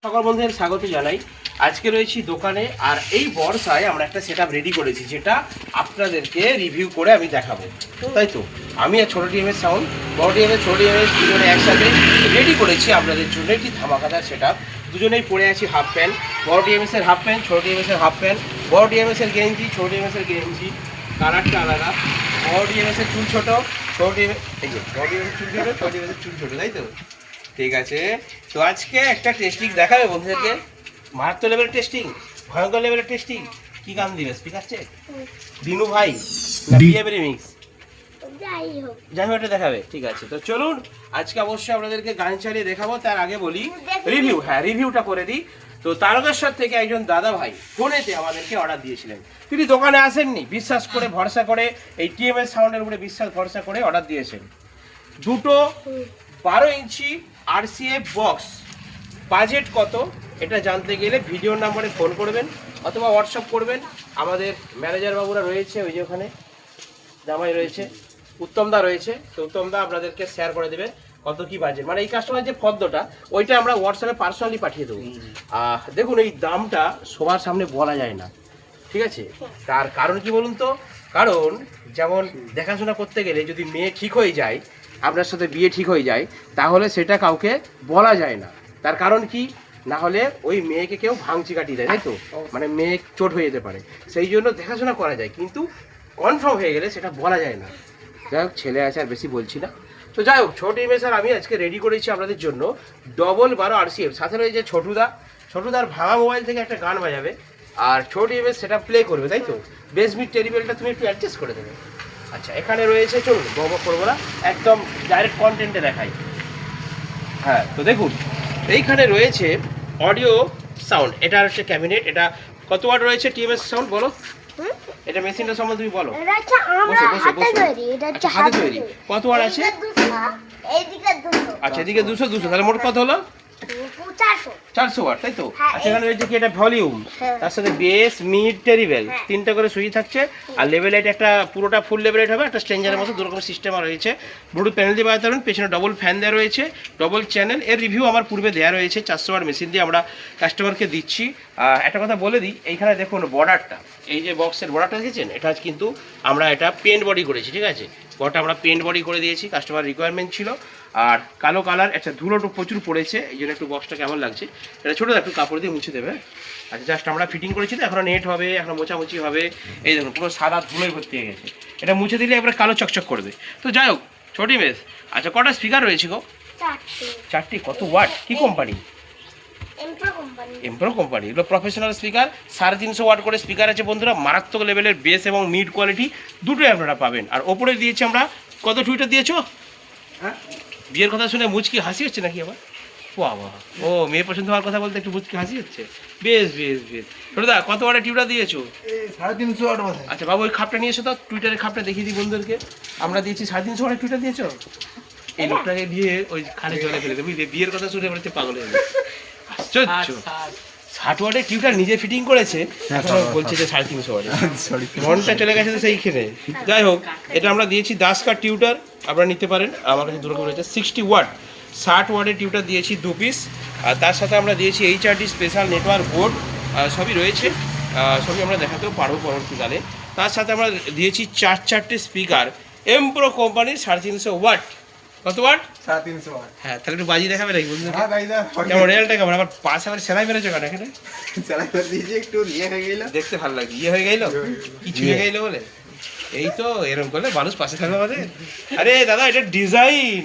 সকল বন্ধুদের স্বাগত জানাই। আজকে রয়েছি দোকানে, আর এই বর্ষায় আমরা একটা সেটআপ রেডি করেছি, যেটা আপনাদেরকে রিভিউ করে আমি দেখাবো। তাই তো আমি আর ছোট টিএমএস সাউন্ড, বড় টিএমএস, ছোট টিএমএস দুজনে একসাথে রেডি করেছি আপনাদের জন্য একটি ধামাকাদার সেটআপ। দুজনেই পরে আছি হাফ প্যান্ট, বড় টিএমএসের হাফ প্যান্ট, ছোট টিএমএসের হাফ প্যান্ট, বড় টিএমএসের গেঞ্জি, ছোট টিএমএসের গেঞ্জি, কালারটা আলাদা। বড় টিএমএসের চুল ছোট, ছোট টিএমএস এই যে বড় টিএমএসের চুল ছোট, ছোট টিএমএসের চুল ছোট, তাই তো? ঠিক আছে, তো আজকে একটা টেস্টিং দেখাবে বন্ধুদেরকে, মারাত্মক লেভেলের টেস্টিং, ভয়ঙ্কর লেভেলের টেস্টিং। কি গান দিবে? স্পিকার চেক, দিনু ভাই না বিএম রিমিক্স, যাই হোক এটা দেখাবে। ঠিক আছে, তো চলুন আজকে অবশ্যই আপনাদেরকে গান চালিয়ে দেখাবো। তার আগে বলি রিভিউ, হ্যাঁ রিভিউটা করে দিই। তো তারকেশ্বর থেকে একজন দাদা ভাই ফোনেতে আমাদেরকে অর্ডার দিয়েছিলেন। তিনি দোকানে আসেননি, বিশ্বাস করে ভরসা করে এই টিএমএস সাউন্ডের উপরে ভরসা করে অর্ডার দিয়েছেন দুটো 12 ইঞ্চি আরসিএফ বক্স। বাজেট কত এটা জানতে গেলে ভিডিওর নাম্বারে ফোন করবেন অথবা হোয়াটসঅ্যাপ করবেন। আমাদের ম্যানেজার বাবুরা রয়েছে, ওই যে ওখানে জামাই রয়েছে, উত্তমদা রয়েছে, তো উত্তমদা আপনাদেরকে শেয়ার করে দেবে কত কি বাজেট। মানে এই কাস্টমার যে ফর্দটা ওইটা আমরা হোয়াটসঅ্যাপে পার্সোনালি পাঠিয়ে দেবো। দেখুন এই দামটা সবার সামনে বলা যায় না, ঠিক আছে? তার কারণ কি বলুন তো? কারণ যেমন দেখাশোনা করতে গেলে যদি মেয়ে ঠিক হয়ে যায়, আপনার সাথে বিয়ে ঠিক হয়ে যায়, তাহলে সেটা কাউকে বলা যায় না। তার কারণ কি, না হলে ওই মেয়েকে কেউ ভাঙচি কাটিয়ে দেয়, তাই তো? মানে মেয়ে চোট হয়ে যেতে পারে, সেই জন্য দেখাশোনা করা যায়, কিন্তু কনফার্ম হয়ে গেলে সেটা বলা যায় না। যাই হোক, ছেলে আছে আর বেশি বলছি না। তো যাই হোক, ছোট ইমেজ আর আমি আজকে রেডি করেছি আপনাদের জন্য 12 আরসিএফ। সাথে রয়েছে ছোটুদার ভাঙা মোবাইল থেকে একটা গান বাজাবে, আর ছোট ইমেজ সেটা প্লে করবে, তাই তো? বেসমিট টেরিবেলটা তুমি একটু অ্যাডজাস্ট করে দেবে। আচ্ছা, এখানে রয়েছে, চলুন বক করবো না, একদম ডাইরেক্ট কন্টেন্টে দেখাই। হ্যাঁ, তো দেখুন এইখানে রয়েছে অডিও সাউন্ড, এটা হচ্ছে ক্যাবিনেট। এটা কত ওয়াট রয়েছে টিএমএস সাউন্ড বলো? এটা মেশিনটা সম্বন্ধে তুমি বলো। আচ্ছা, হাতে তৈরি। কত ওয়াট আছে? আচ্ছা, এদিকে 200, তাহলে মোট কত হলো? 400 ওয়াট, তাই তো? আচ্ছা, এখানে রয়েছে কি, এটা ভলিউম, তার সাথে বেস, মিড, টেরিবেল, তিনটা করে সুইচ থাকছে। আর লেভেল লাইট একটা পুরোটা ফুল লেভেল লাইট হবে, একটা স্ট্রেঞ্জারের মতো দু রকমের সিস্টেম রয়েছে। ব্লুটুথ প্যানেল দিয়ে বাজাতে পারবেন, পেছনে ডবল ফ্যান দেওয়া রয়েছে, ডবল চ্যানেল। এর রিভিউ আমার পূর্বে দেওয়া রয়েছে। 400 ওয়াট মেশিন দিয়ে আমরা কাস্টমারকে দিচ্ছি। একটা কথা বলে দিই, এইখানে দেখুন বর্ডারটা, এই যে বক্সের বর্ডারটা দেখেছেন, এটা কিন্তু আমরা এটা পেন্ট বডি করেছি, ঠিক আছে? বড়টা আমরা পেন্ট বডি করে দিয়েছি, কাস্টমার রিকোয়ারমেন্ট ছিল। আর কালো কালার, একটা ধুলোটা প্রচুর পড়েছে, এই জন্য একটু বক্সটা কেমন লাগছে। এটা ছোটো একটু কাপড় দিয়ে মুছে দেবে। আচ্ছা, জাস্ট আমরা ফিটিং করেছি তো, এখনও নেট হবে, এখনও মোছামুছি হবে। এই দেখুন পুরো সাদা ধুলোয় ভর্তি হয়ে গেছে, এটা মুছে দিলে একবার কালো চকচক করবে। তো যাই হোক, ছোটি বেশ। আচ্ছা, কটা স্পিকার রয়েছে গো? 4টি। কত ওয়াট? কি কোম্পানি? এমপ্রো কোম্পানি। এগুলো প্রফেশনাল স্পিকার। 350 ওয়াট করে স্পিকার আছে বন্ধুরা। মারাত্মক লেভেলের বেস এবং মিড কোয়ালিটি দুটোই আপনারা পাবেন। আর ওপরে দিয়েছি আমরা কত টুইটার দিয়েছো? হ্যাঁ, বিয়ের কথা শুনে মুচকি হাসি হচ্ছে নাকি আবার? বাবা, ও মেয়ে পছন্দ হওয়ার কথা বলতে একটু মুচকি হাসি হচ্ছে। বেশ বেশ বেশ। ছোটদা, কত ওয়াটের টিউটার দিয়েছো? 350 ওয়াট। আচ্ছা বাবু, ওই খাপটা নিয়ে এসো তো, টুইটারের খাপটা দেখিয়ে দিই বন্ধুদেরকে। আমরা দিয়েছি 350 ওয়াটের টুইটার দিয়েছো। এই লোকটাকে দিয়ে ওই খালে জলে ফেলে দেবে, বুঝলি? বিয়ের কথা শুনে বলছে পাগল হয়ে যাবে। আশ্চর্য, 60 ওয়াটের টিউটার নিজে ফিটিং করেছে, এখন বলছে যে 350 ওয়াটের। মনটা চলে গেছে তো সেইখানে। যাই হোক, এটা আমরা দিয়েছি দাসকার টিউটার, আপনারা নিতে পারেন। আমার কাছে দুরকম রয়েছে। 60 ওয়াট, 60 ওয়াটের টিউটার দিয়েছি 2 পিস। আর তার সাথে আমরা দিয়েছি HRD স্পেশাল নেটওয়ার্ক বোর্ড, সবই রয়েছে। সবই আমরা দেখাতেও পারবো পরবর্তীকালে। তার সাথে আমরা দিয়েছি 4টি স্পিকার, এমপ্রো কোম্পানির 350 ওয়াট। কত ওয়াট? 350 ওয়াট। হ্যাঁ, তাহলে একটু বাজি দেখাবে নাকি বন্ধু? হ্যাঁ দাদা, কেমন রেজাল্টটা কেমন? আবার পাশে আবার সেলাই মেরেছো কেন এখানে? সেলাই করে দিয়েছি, একটু ইয়ে হয়ে গেল, দেখতে ভালো লাগছে। ইয়ে হয়ে গেল, কিছু হয়ে গেল বলে। এই তো এরকম করলে মানুষ পাশে থাকবে আমাদের। আরে দাদা, এটা ডিজাইন।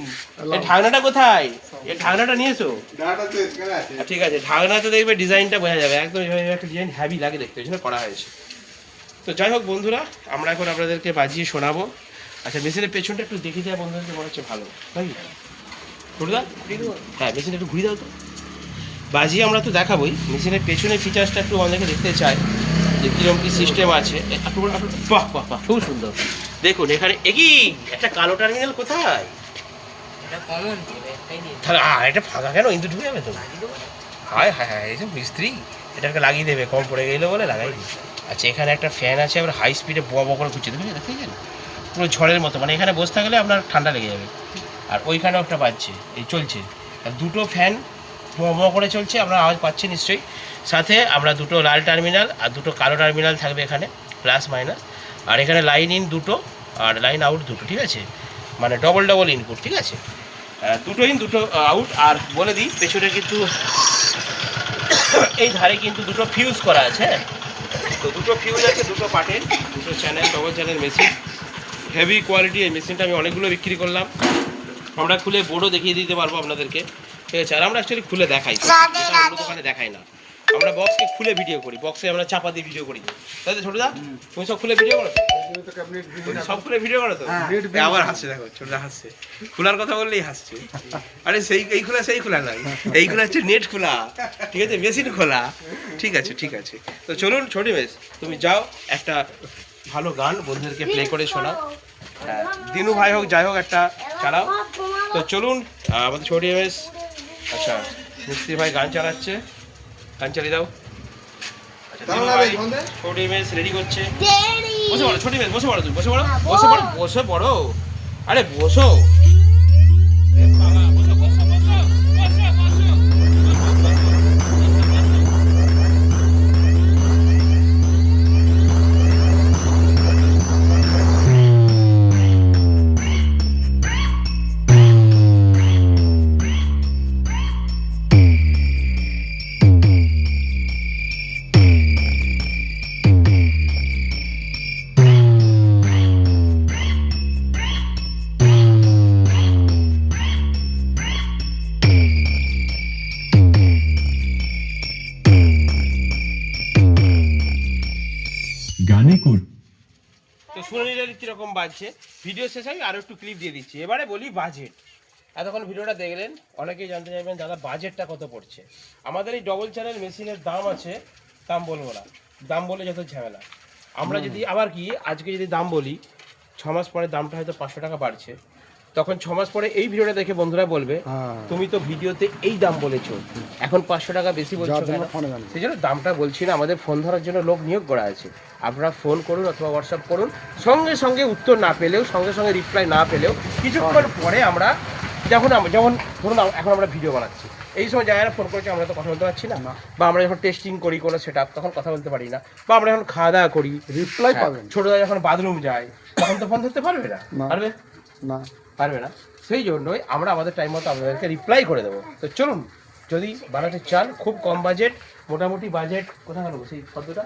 এই ঢাকনাটা কোথায়? এই ঢাকনাটা নিয়েছো? ডাটা তো এখানে আছে। ঠিক আছে, ঢাকনাতে দেখবে ডিজাইনটা বোঝা যাবে একদম। একটা ডিজাইন হেভি লাগে দেখতে, ওই জন্য করা হয়েছে। তো যাই হোক বন্ধুরা, আমরা এখন আপনাদেরকে বাজিয়ে শোনাবো। আচ্ছা, মেশিনের পেছনটা একটু দেখে দেওয়া বন্ধুদেরকে মনে হচ্ছে ভালো, নাকি? ঘুরে হ্যাঁ, মেশিনটা একটু ঘুরে দাও তো। বাজিয়ে আমরা তো দেখাবোই, মেশিনের পেছনের ফিচার্সটা একটু অনেকে দেখতে চায় যে কীরকম কী সিস্টেম আছে। বাহ বাহ বাহ, খুব সুন্দর। দেখুন এখানে একই একটা কালো টার্মিনাল কোথায়? তাহলে এটা ফাঁকা কেন? ইন্দু ঢুকে যাবে তো। হায় হায় হায়, এই যে মিস্ত্রি এটাকে লাগিয়ে দেবে, কম পড়ে গেলো বলে লাগাই দিই। আচ্ছা, এখানে একটা ফ্যান আছে, আবার হাই স্পিডে বোয়া করে ঘুরছে, দেখেছেন? পুরো ঝড়ের মতো, মানে এখানে বসে থাকলে আপনার ঠান্ডা লেগে যাবে। আর ওইখানেও একটা বাজছে, এই চলছে। আর দুটো ফ্যান ম করে চলছে, আমরা আওয়াজ পাচ্ছি নিশ্চয়ই। সাথে আমরা দুটো লাল টার্মিনাল আর দুটো কালো টার্মিনাল থাকবে এখানে, প্লাস মাইনাস। আর এখানে লাইন ইন দুটো আর লাইন আউট দুটো, ঠিক আছে, মানে ডবল ডবল ইনপুট, ঠিক আছে, দুটো ইন দুটো আউট। আর বলে দিই পেছনে কিন্তু এই ধারে কিন্তু দুটো ফিউজ করা আছে, হ্যাঁ, তো দুটো ফিউজ আছে, দুটো পার্টের, দুটো channel, double channel machine, heavy quality. এই মেশিনটা আমি অনেকগুলো বিক্রি করলাম, আমরা খুলে বোর্ডও দেখিয়ে দিতে পারবো আপনাদেরকে, ঠিক আছে। আর আমরা অ্যাকচুয়ালি খুলে দেখাই, অন্য দোকানে দেখাই না, আমরা বক্সকে খুলে ভিডিও করি, বক্সে আমরা চাপা দিয়ে ভিডিও করি, তাই তো ছোটদা? তুমি সব খুলে ভিডিও করো, সব খুলে ভিডিও করো তো? আবার হাসছে, দেখো ছোটদা হাসছে, খোলার কথা বললেই হাসছে। আরে সেই এই খোলা সেই খোলা নয়, এই খোলা হচ্ছে নেট খোলা, ঠিক আছে, মেশিন খোলা, ঠিক আছে, ঠিক আছে। তো চলুন ছোটি বেশ, তুমি যাও একটা ভালো গান বন্ধুদেরকে প্লে করে শোনাও, হ্যাঁ, দিনু ভাই হোক যাই হোক একটা চালাও। তো চলুন আমাদের ছোটি বেশ, আচ্ছা মিস্ত্রি ভাই গান চালাচ্ছে, গান চালিয়ে দাও। আচ্ছা দিনু ভাই ছোটি বেশ রেডি করছে, বসে পড়ো ছোটি বেশ, বসে পড়ো, তুমি বসে পড়ো, বসে পড়ো, বসে পড়ো, আরে বসো। গানে কোর তো শুনে নিলেন কীরকম বাজছে, ভিডিও শেষে আমি আরও একটু ক্লিপ দিয়ে দিচ্ছি। এবারে বলি বাজেট। এতক্ষণ ভিডিওটা দেখলেন, অনেকেই জানতে চাইবেন দাদা বাজেটটা কত পড়ছে। আমাদের এই ডবল চ্যানেল মেশিনের দাম আছে, দাম বলবো না, দাম বলে যত ঝামেলা। আমরা যদি আবার কি আজকে যদি দাম বলি, 6 মাস পরে দামটা হয়তো 500 টাকা বাড়ছে, তখন 6 মাস পরে এই ভিডিওটা দেখে বন্ধুরা বলবে তুমি তো ভিডিওতে এই দাম বলেছো, এখন 500 টাকা বেশি বলছো কেন? সেই জন্য দামটা বলছি না, আমাদের ফোন ধরার জন্য লোক নিয়োগ করা আছে। আপনারা ফোন করুন অথবা হোয়াটসঅ্যাপ করুন, সঙ্গে সঙ্গে উত্তর না পেলেও, সঙ্গে সঙ্গে রিপ্লাই না পেলেও কিছুক্ষণ পরে আমরা যখন ধরুন এখন আমরা ভিডিও বানাচ্ছি, এই সময় যারা ফোন করেছে আমরা তো কথা বলতে পারছি না, বা আমরা যখন টেস্টিং করি কোনো সেটআপ তখন কথা বলতে পারি না, বা আমরা যখন খাওয়া দাওয়া করি রিপ্লাই পাবেন, ছোটদা যখন বাথরুম যায় তখন তো ফোন ধরতে পারবে না, পারবে না, পারবে না। সেই জন্যই আমরা আমাদের টাইম মতো আপনাদেরকে রিপ্লাই করে দেবো। তো চলুন, যদি বানাতে চান খুব কম বাজেট, মোটামুটি বাজেট কোথায় গেল সেই শব্দটা,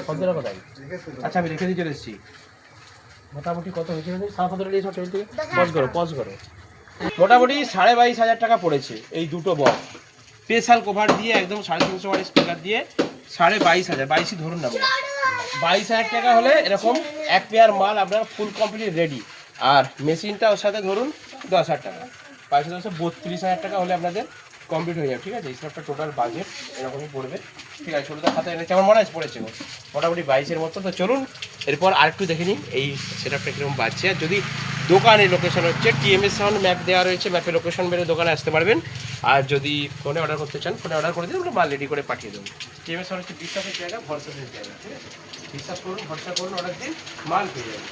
শব্দটা কোথায়? আচ্ছা আমি রেখে দিয়ে চলে এসেছি। মোটামুটি কত হয়েছে সাফাতটা দিয়ে সব টেবিল থেকে পজ করো মোটামুটি 22,500 টাকা পড়েছে এই দুটো বক্স, স্পেশাল কভার দিয়ে একদম 350 ওয়াটের স্পিকার দিয়ে 22,500, 22 ধরুন না, 22,000 টাকা হলে এরকম এক পেয়ার মাল আপনার ফুল কমপ্লিট রেডি। আর মেশিনটা ওর সাথে ধরুন 10,000 টাকা, 32,000 টাকা হলে আপনাদের কমপ্লিট হয়ে যাবে, ঠিক আছে। এই সবটা টোটাল বাজেট এরকমই পড়বে, ঠিক আছে। ছোটদার খাতা এনেছে আমার মনে আছে পড়েছে মোটামুটি 22-এর মতো। তো চলুন এরপর আরেকটু দেখে নিন এই সেটআপটা কীরকম বাজছে। আর যদি দোকানে লোকেশন হচ্ছে টিএমএস সাউন্ড ম্যাপ দেওয়া রয়েছে, ম্যাপে লোকেশন বেড়ে দোকানে আসতে পারবেন। আর যদি ফোনে অর্ডার করতে চান ফোনে অর্ডার করে দিন, আমরা মাল রেডি করে পাঠিয়ে দেবো। টিএমএস সাউন্ড হচ্ছে বিশ্বাসের জায়গা, ভরসার জায়গা, ঠিক আছে। বিশ্বাস করুন, ভরসা করুন, অর্ডার দিন, মাল পেয়ে যাবেন।